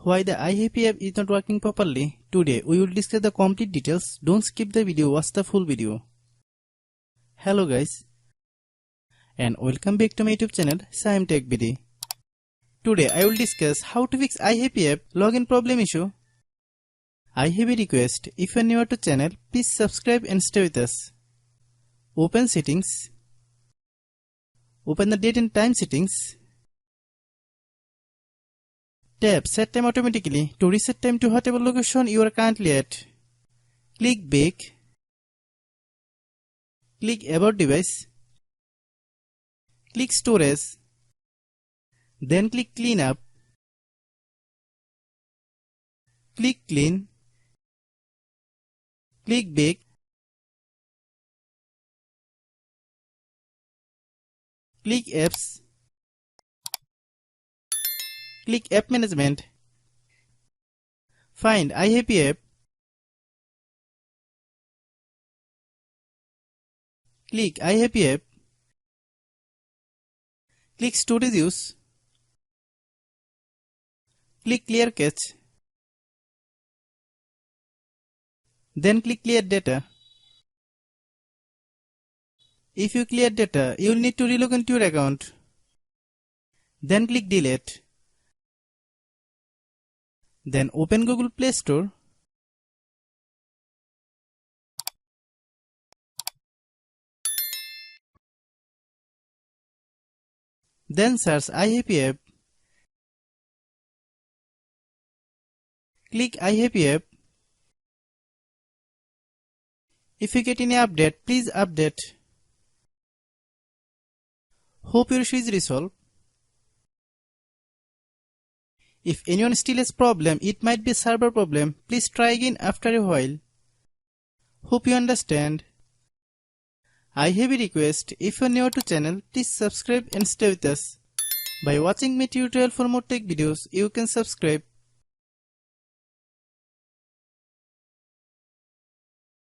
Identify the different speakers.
Speaker 1: Why the iHappy app is not working properly? Today we will discuss the complete details. Don't skip the video, watch the full video. Hello guys, and welcome back to my YouTube channel Shaem Tech BD. Today I will discuss how to fix iHappy app login problem issue. I have a request. If you are new to channel, please subscribe and stay with us. Open settings. Open the date and time settings. Tap set time automatically to reset time to whatever location you are currently at. Click back. Click about device. Click storage. Then click clean up. Click clean. Click back. Click apps. Click app management. Find iHappy app. Click iHappy app. Click storage use. Click clear cache. Then click clear data. If you clear data, you will need to relog into your account. Then click delete. Then open Google Play Store. Then search iHappy app. Click iHappy app. If you get any update, please update. Hope your issue is resolved. If anyone still has problem, it might be a server problem. Please try again after a while. Hope you understand. I have a request. If you are new to channel, please subscribe and stay with us. By watching my tutorial for more tech videos, you can subscribe.